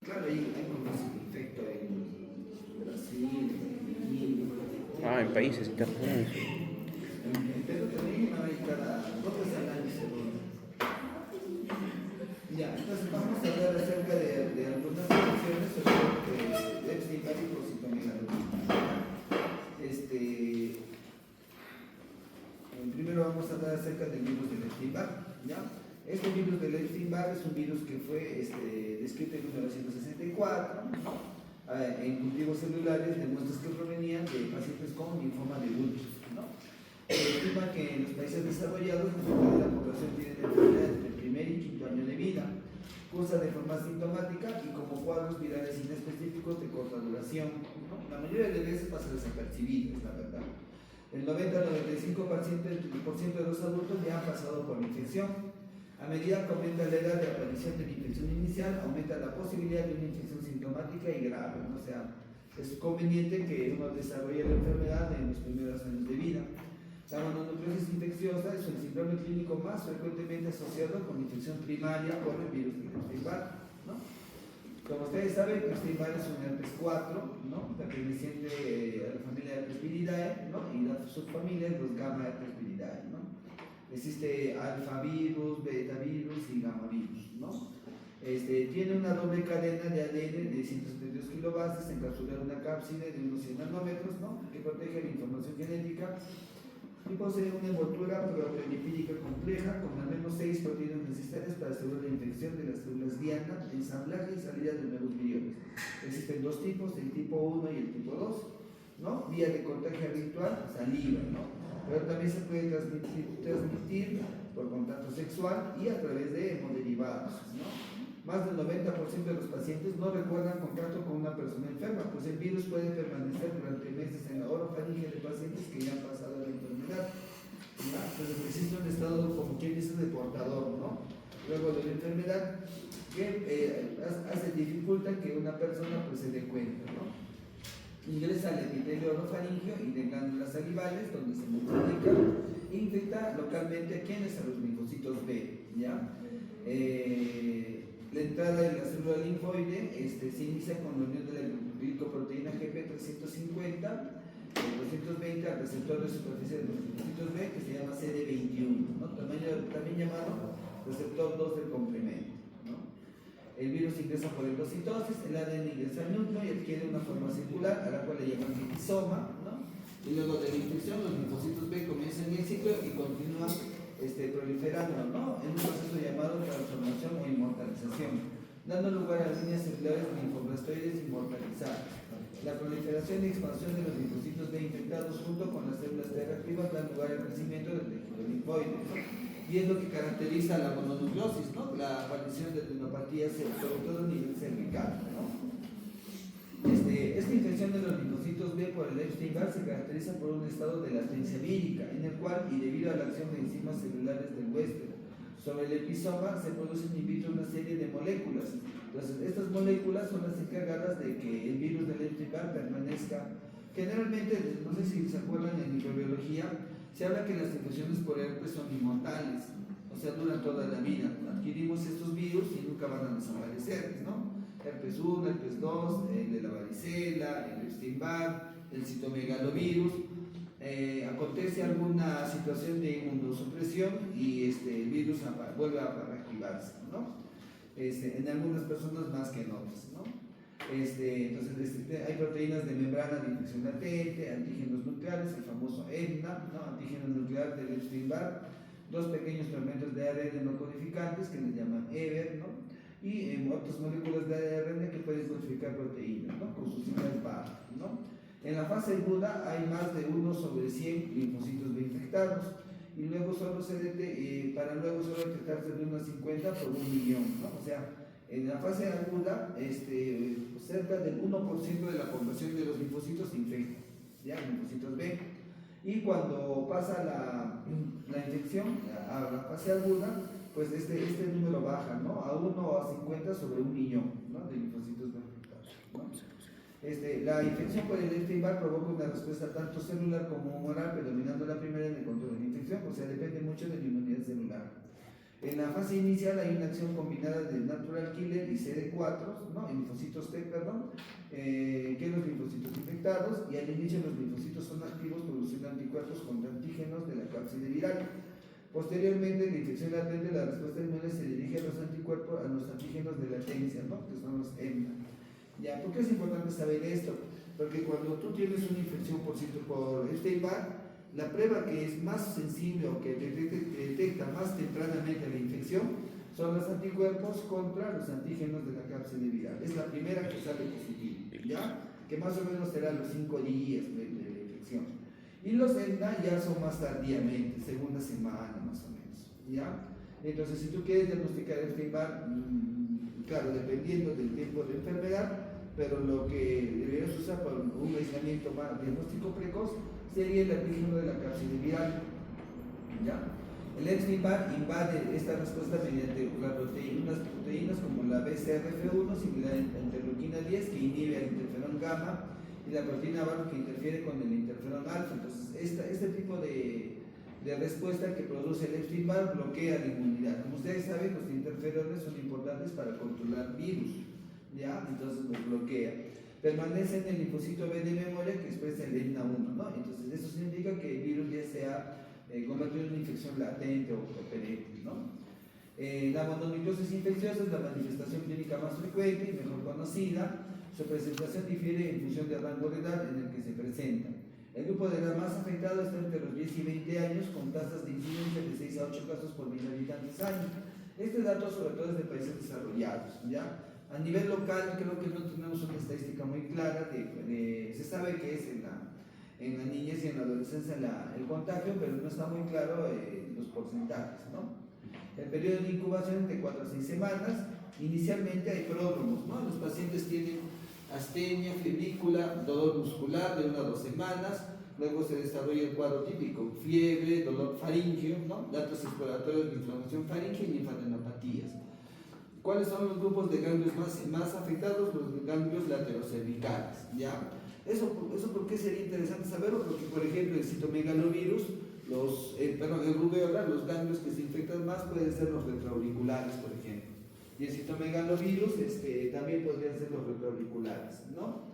Claro, hay comercio perfecto en Brasil, en Argentina, En países internacionales. en Perú también hay cada 2 veces al año se rola. Ya, entonces vamos a hablar acerca de algunas situaciones sobre Epstein Barr y Cosito. Este, primero vamos a hablar acerca del virus del Epstein-Barr, ¿ya? Este virus del Epstein-Barr es un virus que fue descrito en 1964, ¿no? En cultivos celulares de muestras que provenían de pacientes con linfoma de Burkitt, ¿no? Se estima que en los países desarrollados la mitad de la población tiene la enfermedad entre el primer y quinto año de vida, cursa de forma asintomática y como cuadros virales inespecíficos de corta duración, ¿no? La mayoría de veces pasa desapercibido, es la verdad. El 90-95% de los adultos ya han pasado por la infección. A medida que aumenta la edad de aparición de la infección inicial, aumenta la posibilidad de una infección sintomática y grave, ¿no? O sea, es conveniente que uno desarrolle la enfermedad en los primeros años de vida. La mononucleosis infecciosa es el síndrome clínico más frecuentemente asociado con infección primaria por el virus de Epstein-Barr, ¿no? Como ustedes saben, Epstein-Barr es un herpes 4, ¿no? Perteneciente a la familia de Herpesviridae, ¿no? Y la subfamilia es los gamma Herpesviridae, ¿no? Existe alfa virus, beta virus y gamma virus, ¿no? Tiene una doble cadena de ADN de 172 kilobases encapsulada en una cápside de unos 100 nanómetros, ¿no? Que protege la información genética y posee una envoltura proteolipídica compleja con al menos 6 proteínas necesarias para asegurar la infección de las células diana, ensamblaje y salida de nuevos viriones. Existen 2 tipos, el tipo 1 y el tipo 2, ¿no? Vía de contagio habitual, saliva, ¿no? Pero también se puede transmitir por contacto sexual y a través de hemoderivados, ¿no? Más del 90% de los pacientes no recuerdan contacto con una persona enferma, pues el virus puede permanecer durante meses en la orofaringe de pacientes que ya han pasado la enfermedad. Entonces existe un estado, como quien dice, de portador, ¿no? Luego de la enfermedad, que dificulta que una persona pues, se dé cuenta, ¿no? Ingresa al epitelio orofaringeo y de glándulas salivales, donde se multiplica e infecta localmente a quienes, a los linfocitos B, ¿ya? La entrada de la célula linfoide se inicia con la unión de la glicoproteína GP350 220 al receptor de superficie de los linfocitos B, que se llama CD21, ¿no? También llamado receptor 2 del complemento, ¿no? El virus ingresa por endocitosis, el ADN ingresa al núcleo y adquiere una forma circular, a la cual le llaman liposoma, ¿no? Y luego de la infección, los linfocitos B comienzan el ciclo y continúan proliferando, ¿no? En un proceso llamado transformación o inmortalización, dando lugar a líneas celulares linfoblastoides inmortalizadas. La proliferación y expansión de los linfocitos B infectados junto con las células T reactivas dan lugar al crecimiento del tejido linfoide, ¿no? Y es lo que caracteriza la mononucleosis, ¿no? La aparición de tenopatías, sobre todo a nivel cervical, ¿no? Esta infección de los linfocitos B por el Epstein-Barr se caracteriza por un estado de latencia vírica, en el cual, y debido a la acción de enzimas celulares del huésped sobre el episoma, se producen in vitro una serie de moléculas. Entonces, estas moléculas son las encargadas de que el virus del Epstein-Barr permanezca. Generalmente, no sé si se acuerdan, en microbiología, se habla que las infecciones por herpes son inmortales, o sea, duran toda la vida. Adquirimos estos virus y nunca van a desaparecer, ¿no? Herpes 1, herpes 2, el de la varicela, el Epstein-Barr, el citomegalovirus. Acontece alguna situación de inmunosupresión y el virus vuelve a reactivarse, ¿no? En algunas personas más que en otras, ¿no? Entonces hay proteínas de membrana de infección latente, antígenos nucleares, el famoso ENNA, ¿no? Antígeno nuclear del Epstein-Barr, 2 pequeños fragmentos de ARN no codificantes que les llaman EVER, ¿no? Y otras moléculas de ARN que pueden codificar proteínas, ¿no? Con sus siglas BAR, ¿no? En la fase aguda hay más de 1 sobre 100 linfocitos B infectados y luego solo para luego solo detectarse de unos 50 por 1.000.000, ¿no? O sea, en la fase aguda, cerca del 1% de la población de los linfocitos se infecta, ¿ya? Linfocitos B. Y cuando pasa la infección a la fase aguda, pues este número baja, ¿no? A 1 o a 50 sobre 1.000.000, ¿no? De linfocitos B infectados, ¿no? La infección por el Epstein-Barr provoca una respuesta tanto celular como humoral, predominando la primera en el control de la infección, o sea, depende mucho de la inmunidad celular. En la fase inicial hay una acción combinada de natural killer y CD4, ¿no? Linfocitos T, perdón, que los linfocitos infectados, y al inicio los linfocitos son activos produciendo anticuerpos contra antígenos de la cápside viral. Posteriormente, en la infección latente, la respuesta inmune se dirige a los anticuerpos, a los antígenos de latencia, ¿no? Que son los EMNA. ¿Ya? ¿Por qué es importante saber esto? Porque cuando tú tienes una infección por Epstein-Barr, la prueba que es más sensible o que detecta más tempranamente la infección son los anticuerpos contra los antígenos de la cápside viral. Es la primera que sale positiva, ¿ya? Que más o menos será los 5 días de la infección. Y los EMNA ya son más tardíamente, segunda semana más o menos, ¿ya? Entonces, si tú quieres diagnosticar Epstein-Barr, claro, dependiendo del tiempo de enfermedad, pero lo que deberías usar para un aislamiento más diagnóstico precoz sería el antígeno de la cápside viral, ¿ya? El Epstein-Barr invade esta respuesta mediante unas proteínas como la BCRF1, similar a la interleuquina 10, que inhibe al interferón gamma, y la proteína BARF, que interfiere con el interferón alfa. Entonces, este tipo de respuesta que produce el Epstein-Barr bloquea la inmunidad. Como ustedes saben, los interferones son importantes para controlar virus, ¿ya? Entonces los bloquea. Permanece en el linfocito B de memoria que expresa el EMNA1, ¿no? Entonces eso significa que el virus ya se ha convertido en una infección latente o perenne, ¿no? La mononucleosis infecciosa es la manifestación clínica más frecuente y mejor conocida. Su presentación difiere en función del rango de edad en el que se presenta. El grupo de edad más afectado está entre los 10 y 20 años, con tasas de incidencia de 6 a 8 casos por 1000 habitantes año. Este dato sobre todo es de países desarrollados, ¿ya? A nivel local creo que no tenemos una estadística muy clara, se sabe que es en la niñez y en la adolescencia el contagio, pero no está muy claro los porcentajes, ¿no? El periodo de incubación es de 4 a 6 semanas. Inicialmente hay pródromos, ¿no? Los pacientes tienen astenia, febrícula, dolor muscular de 1 a 2 semanas, luego se desarrolla el cuadro típico, fiebre, dolor faríngeo, ¿no? Datos exploratorios de inflamación faríngea y linfadenopatías. ¿Cuáles son los grupos de ganglios más afectados? Los ganglios laterocervicales, ¿ya? ¿Eso por qué sería interesante saberlo? Porque, por ejemplo, el citomegalovirus, el rubeola, los ganglios que se infectan más pueden ser los retroauriculares, por ejemplo. Y el citomegalovirus también podrían ser los retroauriculares, ¿no?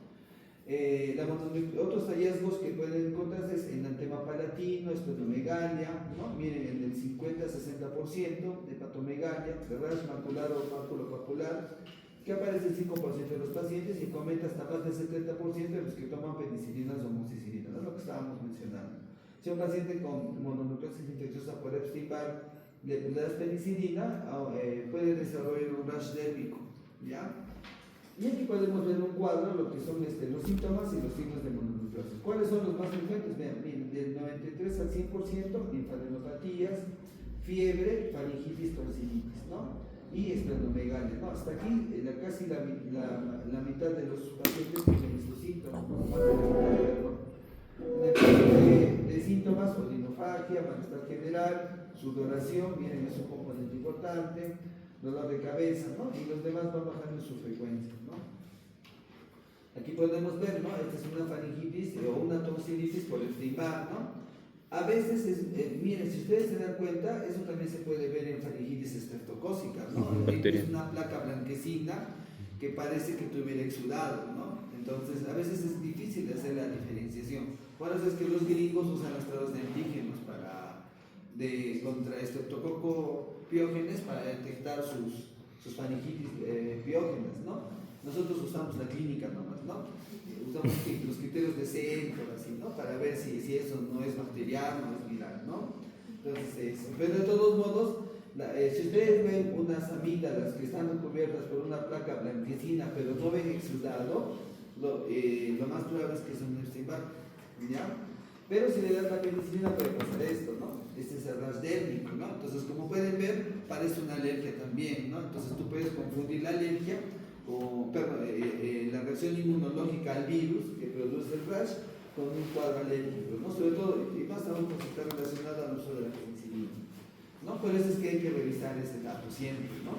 Otros hallazgos que pueden encontrarse es en antema palatino, esplenomegalia, ¿no? Miren, en el 50-60% de hepatomegalia, de rash macular o maculopapular, que aparece el 5% de los pacientes y comenta hasta más del 70% de los que toman penicilinas o amoxicilinas, ¿no? Lo que estábamos mencionando. Si un paciente con mononucleosis infecciosa por Epstein-Barr le das penicilina, puede desarrollar un rash dérmico, ¿ya? Y aquí podemos ver un cuadro, lo que son los síntomas y los signos de mononucleosis. ¿Cuáles son los más frecuentes? Miren, del 93 al 100%, linfadenopatías, fiebre, faringitis, tonsillitis, ¿no? Y esplenomegalia, ¿no? Hasta aquí casi la mitad de los pacientes tienen estos síntomas, ¿no? Más de la mitad, ¿no? En el caso de síntomas, odinofagia, malestar general, sudoración, miren, es un componente importante, dolor de cabeza, ¿no? Y los demás van bajando su frecuencia, ¿no? Aquí podemos ver, ¿no? Esta es una faringitis o una tonsilitis por Epstein-Barr, ¿no? A veces, miren, si ustedes se dan cuenta, eso también se puede ver en faringitis estreptocócica, ¿no? Es una placa blanquecina que parece que tuviera exudado, ¿no? Entonces, a veces es difícil de hacer la diferenciación. Por eso es que los gringos usan las pruebas de antígenos contra estreptococo piógenes para detectar sus faringitis piógenas, ¿no? Nosotros usamos la clínica nomás, ¿no? Usamos los criterios de Centro, así, ¿no? Para ver si eso no es bacteriano, no es viral, ¿no? Entonces, pero de todos modos, si ustedes ven unas amígdalas que están cubiertas por una placa blanquecina, pero no ven exudado, lo más probable es que es un Epstein-Barr, ¿ya? Pero si le das la penicilina puede pasar esto, ¿no? Este es el rash dérmico, ¿no? Entonces, como pueden ver, parece una alergia también, ¿no? Entonces tú puedes confundir la alergia con, la reacción inmunológica al virus que produce el rash con un cuadro alérgico, ¿no? Sobre todo, y más aún porque está relacionado al uso de la penicilina, ¿no? Por eso es que hay que revisar ese dato siempre, ¿no?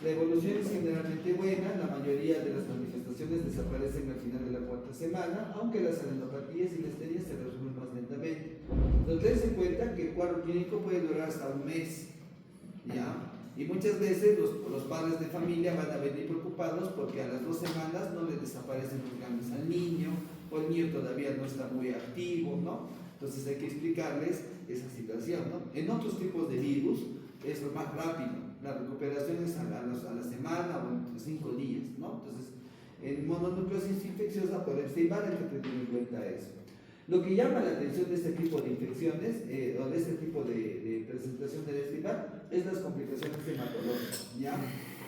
La evolución es generalmente buena, la mayoría de las manifestaciones desaparecen al final de la 4ª semana, aunque las adenopatías y la astenia se resuelven más lentamente. Entonces, dense cuenta que el cuadro clínico puede durar hasta un mes, ¿ya? Y muchas veces los padres de familia van a venir preocupados porque a las 2 semanas no le desaparecen los ganglios al niño, o el niño todavía no está muy activo, ¿no? Entonces hay que explicarles esa situación, ¿no? En otros tipos de virus es lo más rápido, la recuperación es a la semana o en 5 días, ¿no? Entonces, en mononucleosis infecciosa por Epstein-Barr hay que tener en cuenta eso. Lo que llama la atención de este tipo de infecciones o de este tipo de presentación del Epstein-Barr es las complicaciones hematológicas, ¿ya?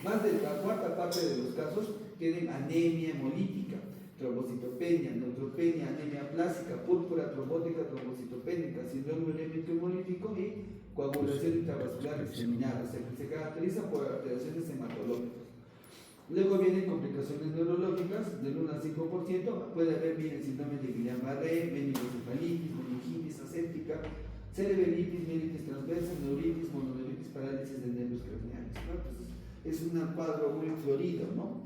Más de la cuarta parte de los casos tienen anemia hemolítica, trombocitopenia, neutropenia, anemia plástica, púrpura trombótica, trombocitopénica, síndrome urémico hemolítico y coagulación intravascular diseminada, o sea, que se caracteriza por alteraciones hematológicas. Luego vienen complicaciones neurológicas del 1 al 5%, puede haber bien el síndrome de Guillain-Barré, meningocefalitis, meningitis aséptica, cerebritis, mielitis transversa, neuritis, mononeuritis, parálisis de nervios craneales, ¿no? Entonces, es un cuadro muy florido, ¿no?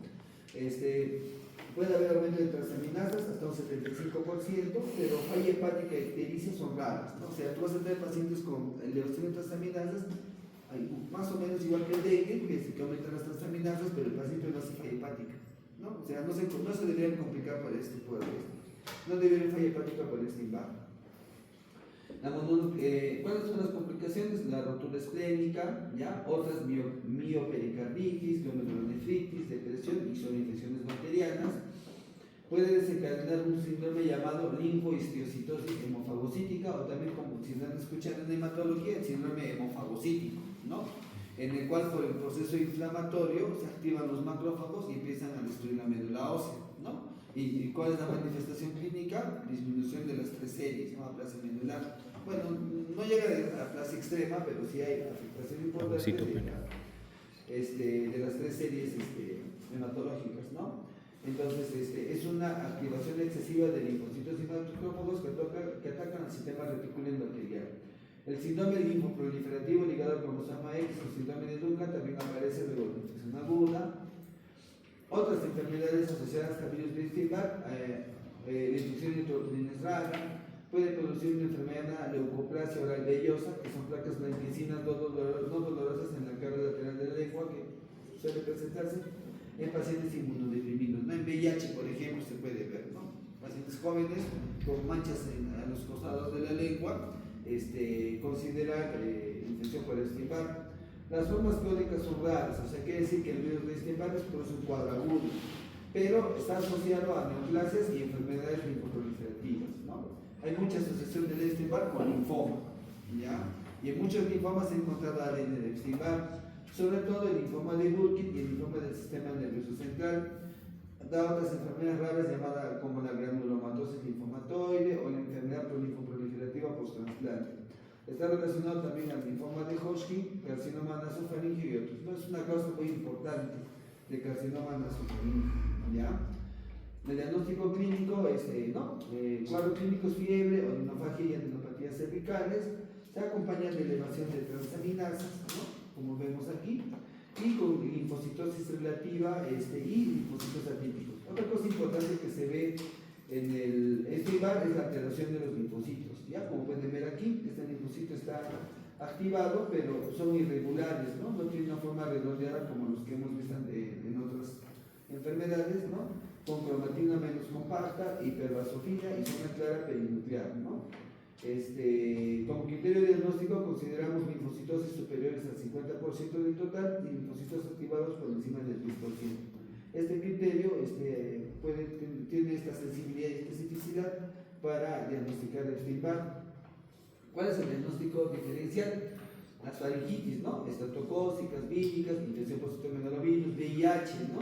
Puede haber aumento de transaminasas hasta un 75%, pero falla hepática y ictericia son raras, ¿no? O sea, tú vas a tener pacientes con elevación de transaminasas, más o menos igual que el dengue, que se aumentan las transaminasas, pero el paciente no hace falla hepática, ¿no? O sea, no se deberían complicar por este tipo de riesgos. No deberían falla hepática por este impacto. ¿Cuáles son las complicaciones? La rotura esplénica, ¿ya? Otras miopericarditis, glomerulonefritis, depresión y son infecciones bacterianas. Puede desencadenar un síndrome llamado linfohistiocytosis hemofagocítica, o también, como si están escuchando en hematología, el síndrome hemofagocítico, ¿no? En el cual por el proceso inflamatorio se activan los macrófagos y empiezan a destruir la médula ósea, ¿no? ¿Y cuál es la manifestación clínica? Disminución de las 3 series, ¿no? Aplasia medular. Bueno, no llega a aplasia extrema, pero sí hay afectación importante de las 3 series hematológicas, ¿no? Entonces, es una activación excesiva de linfocitos y macrófagos que atacan al sistema reticular bacteriano. El síndrome linfoproliferativo ligado al cromosoma X, el síndrome de Duncan, también aparece luego de infección aguda. Otras enfermedades asociadas a virus de Epstein-Barr, la infección intrauterina es rara, puede producir una enfermedad leucoplasia oral vellosa, que son placas blanquecinas no dolorosas en la cara lateral de la lengua, que suele presentarse en pacientes inmunodeprimidos, ¿no? En VIH, por ejemplo, se puede ver, ¿no? Pacientes jóvenes con manchas a los costados de la lengua, consideran infección por Epstein-Barr. Las formas clónicas son raras, o sea, quiere decir que el virus de Epstein-Barr es por un cuadro agudo, pero está asociado a neoplasias y enfermedades linfoproliferativas, ¿no? Hay mucha asociación del Epstein-Barr con linfoma, ¿ya? Y en muchos linfomas se ha encontrado ADN de Epstein-Barr, sobre todo el linfoma de Burkitt y el linfoma del sistema nervioso central. Da otras enfermedades raras llamadas como la granulomatosis linfomatoide o la enfermedad linfoproliferativa post-trasplante. Está relacionado también al linfoma de Hodgkin, carcinoma nasofaríngeo y otros. No, es una causa muy importante de carcinoma nasofaríngeo, ¿ya? El diagnóstico clínico cuadro clínico es fiebre, odinofagia y adenopatías cervicales, se acompaña de elevación de transaminasas, ¿no? Como vemos aquí, y con linfocitosis relativa y linfocitos atípicos. Otra cosa importante que se ve en el Epstein-Barr es la alteración de los linfocitos, ¿ya? Como pueden ver aquí, este linfocito está activado, pero son irregulares, ¿no? No tiene una forma redondeada como los que hemos visto en otras enfermedades, ¿no? Con cromatina menos compacta, hiperbasofilia y zona clara perinuclear, ¿no? Como criterio diagnóstico consideramos linfocitosis superiores al 50% del total y linfocitos activados por encima del 10%. Este criterio tiene esta sensibilidad y especificidad para diagnosticar el Epstein-Barr. ¿Cuál es el diagnóstico diferencial? Las faringitis, ¿no? Estreptocócicas, víricas, infección por citomegalovirus, VIH, ¿no?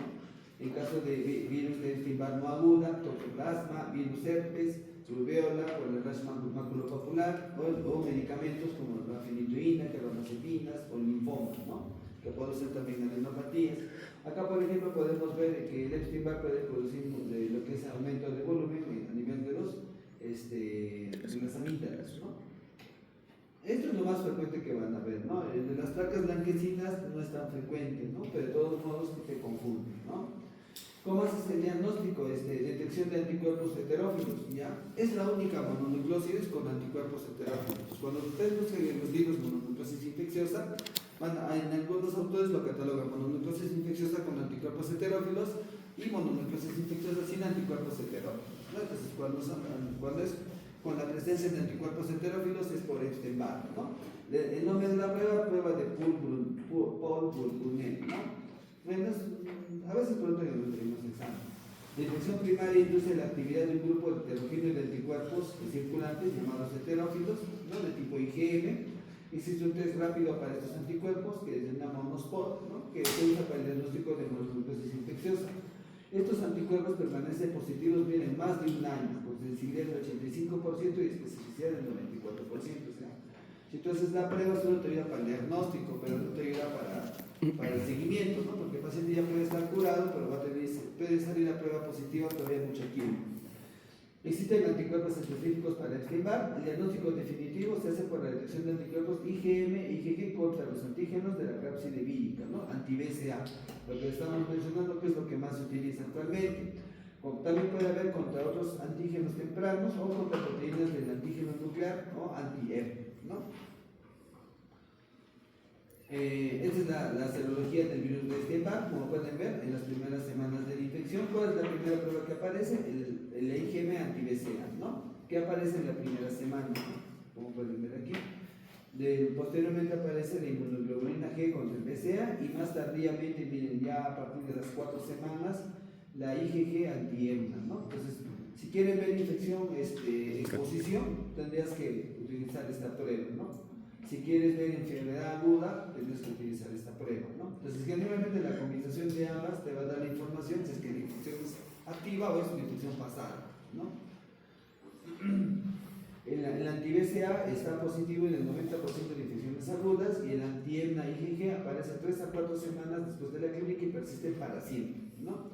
En caso de virus de Epstein-Barr no aguda, toxoplasma, virus herpes, rubéola, por el rash maculopapular o medicamentos como la fenitoína, carbamazepinas o linfoma, ¿no? Que puede ser también adenopatías. Acá, por ejemplo, podemos ver que el Epstein-Barr puede producir lo que es aumento de volumen a nivel de las amígdalas, ¿no? Esto es lo más frecuente que van a ver, ¿no? El de las placas blanquecinas no es tan frecuente, ¿no? Pero de todos modos te confunden, ¿no? ¿Cómo haces el diagnóstico? Detección de anticuerpos heterófilos, ¿ya? Es la única mononucleosis con anticuerpos heterófilos. Cuando ustedes buscan en los libros mononucleosis infecciosa, En algunos autores lo catalogan mononucleosis infecciosa con anticuerpos heterófilos y mononucleosis infecciosa sin anticuerpos heterófilos, ¿no? Entonces, cuando es con la presencia de anticuerpos heterófilos es por Epstein-Barr, ¿no? El nombre de la prueba de Paul Bulbunet, ¿no? Bueno, a veces preguntan en los primeros exámenes. La infección primaria induce la actividad de un grupo heterogéneo de anticuerpos circulantes llamados heterófilos, ¿no? De tipo IgM. Existe un test rápido para estos anticuerpos que se llama Monospot, ¿no? Que se usa para el diagnóstico de mononucleosis infecciosa. Estos anticuerpos permanecen positivos bien más de un año, con sensibilidad del 85% y especificidad del 94%. O sea, entonces la prueba solo te ayuda para el diagnóstico, pero no te ayuda para el seguimiento, ¿no? Porque el paciente ya puede estar curado, pero puede salir la prueba positiva todavía mucho tiempo. Existen anticuerpos específicos para Epstein-Barr. El diagnóstico definitivo se hace por la detección de anticuerpos IgM e IgG contra los antígenos de la cápside vírica, ¿no? Anti-BCA, lo que estamos mencionando que es lo que más se utiliza actualmente. También puede haber contra otros antígenos tempranos o contra proteínas del antígeno nuclear o anti-R, ¿no? Esta es la serología del virus de Epstein-Barr, como pueden ver en las primeras semanas de la infección. ¿Cuál es la primera prueba que aparece? El IgM anti-BCA, ¿no? Que aparece en la primera semana, ¿no? Como pueden ver aquí. Posteriormente aparece la inmunoglobulina G contra el BCA y más tardíamente, miren, ya a partir de las 4 semanas, la IgG anti-EMNA, ¿no? Entonces, si quieren ver infección, exposición, tendrías que utilizar esta prueba, ¿no? Si quieres ver enfermedad aguda, tendrás que utilizar esta prueba, ¿no? Entonces, generalmente la combinación de ambas te va a dar la información si es que la infección es activa o es una infección pasada, ¿no? El anti-BCA está positivo en el 90% de infecciones agudas y el anti-EMNA IgG aparece 3 a 4 semanas después de la clínica y persiste para siempre, ¿no?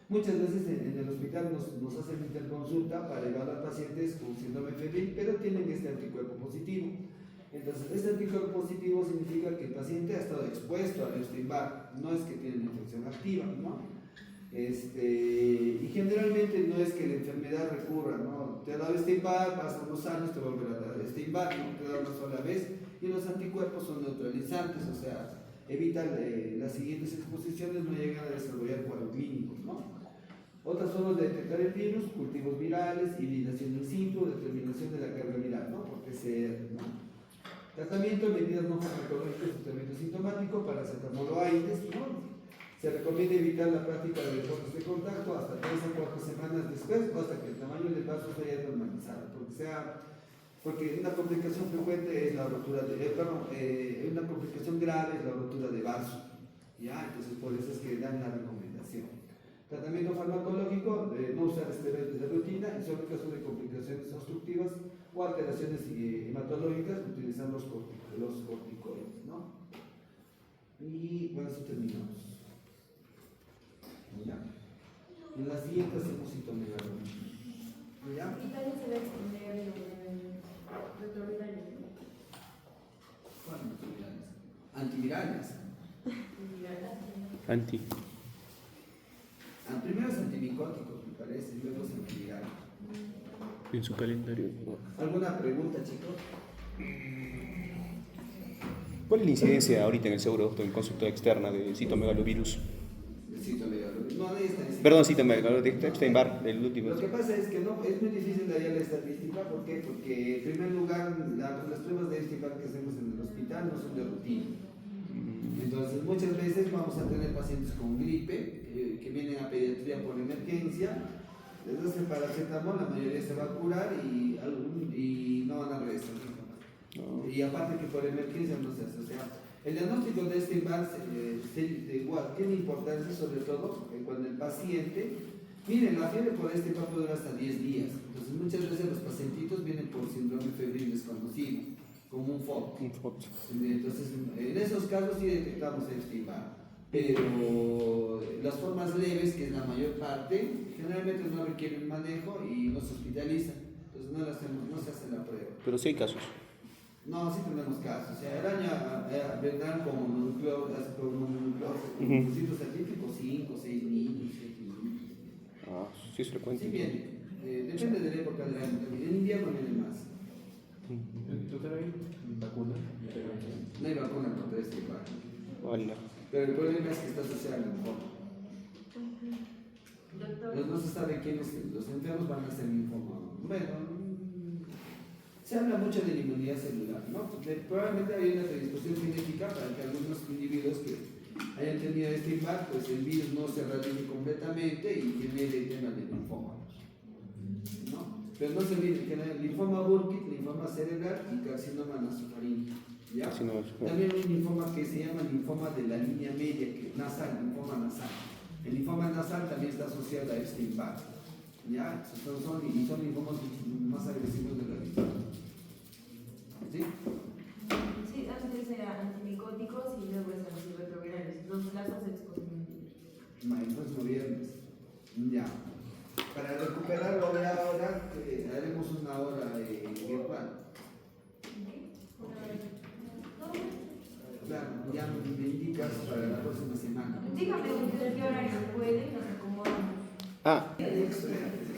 Muchas veces en el hospital nos hacen interconsulta para evaluar pacientes con síndrome febril, pero tienen este anticuerpo positivo. Entonces, este anticuerpo positivo significa que el paciente ha estado expuesto al Epstein-Barr, no es que tiene una infección activa, ¿no? Y generalmente no es que la enfermedad recurra, ¿no? Te ha dado Epstein-Barr, pasan unos años, te vuelve a dar Epstein-Barr, no te da una sola vez, y los anticuerpos son neutralizantes, o sea, evitan las siguientes exposiciones, no llegan a desarrollar cuadros clínicos, ¿no? Otras formas de detectar el virus, cultivos virales, hibridación in situ, determinación de la carga viral, ¿no? Por PCR, ¿no? Tratamiento, medidas no farmacológicas, tratamiento sintomático, paracetamol o AINES, ¿no? Se recomienda evitar la práctica de deportes de contacto hasta 3 a 4 semanas después o hasta que el tamaño del vaso se haya normalizado, porque una complicación frecuente es la rotura una complicación grave es la rotura de vaso, ¿ya? Entonces por eso es que dan la recomendación. Tratamiento farmacológico, no usar esteroides de rutina y solo en caso de complicaciones obstructivas o alteraciones hematológicas, utilizar los corticoides, ¿no? Y con eso terminamos. ¿Ya? En la siguiente hacemos citomegalovir. ¿Ya? Y también se debe extender el retrovirales. ¿Cuáles retrovirales? Antivirales. Anti. Primero es antimicóticos, me parece, y luego es antiviral. En su calendario. ¿Alguna pregunta, chicos? ¿Cuál es la incidencia ahorita en el seguro doctor en consulta externa de citomegalovirus? Citomegalovirus. No hay estadística. Perdón, citomegalovirus de Epstein-Barr, el último. Lo que pasa es que no, es muy difícil de hallar la estadística. ¿Por qué? Porque en primer lugar las pruebas de Epstein-Barr que hacemos en el hospital no son de rutina. Entonces muchas veces vamos a tener pacientes con gripe que vienen a pediatría por emergencia, les hacen paracetamol, la mayoría se va a curar y no van a regresar. No. Y aparte que por emergencia no se hace. O sea, el diagnóstico de Epstein-Barr igual tiene importancia sobre todo cuando el paciente, miren, la fiebre por Epstein-Barr puede durar hasta 10 días. Entonces muchas veces los pacientitos vienen por síndrome febril desconocido, como un FOD. Entonces en esos casos sí detectamos Epstein-Barr, pero las formas leves, que es la mayor parte, generalmente no requieren manejo y no se hospitalizan. Entonces no se hace la prueba. Pero sí hay casos. No, sí tenemos casos. O sea, el año vendrán como mononucleosis, con sitios científicos 5, 6 niños, 7 niños. Ah, sí es frecuente. Sí viene. Depende de la época del año también. En invierno viene más. ¿Tú también? ¿Vacuna? No hay vacuna contra este igual. Hola. Pero el problema es que está asociado al linfoma. Doctor, No se sabe quiénes los enfermos van a ser linfoma. Bueno, se habla mucho de la inmunidad celular, ¿no? Probablemente hay una predisposición genética para que algunos individuos que hayan tenido este impacto, pues el virus no se radique completamente y genere el tema del linfoma, ¿no? Pero no se olviden que el linfoma Burkitt, linfoma cerebral y carcinoma nasofaríngeo, ¿ya? También hay un linfoma que se llama linfoma de la línea media, que es nasal, linfoma nasal. El linfoma nasal también está asociado a este impacto, ¿ya? Son linfomas más agresivos de la vida. ¿Sí? sí, antes era antimicóticos y luego es antirretrovirales. Los plazos de exposición. Maestros viernes. Ya. Para recuperarlo de ahora, haremos una hora virtual. Claro, ya me indicas para la próxima semana. Dígame usted qué horario puede y nos acomodamos. Ah,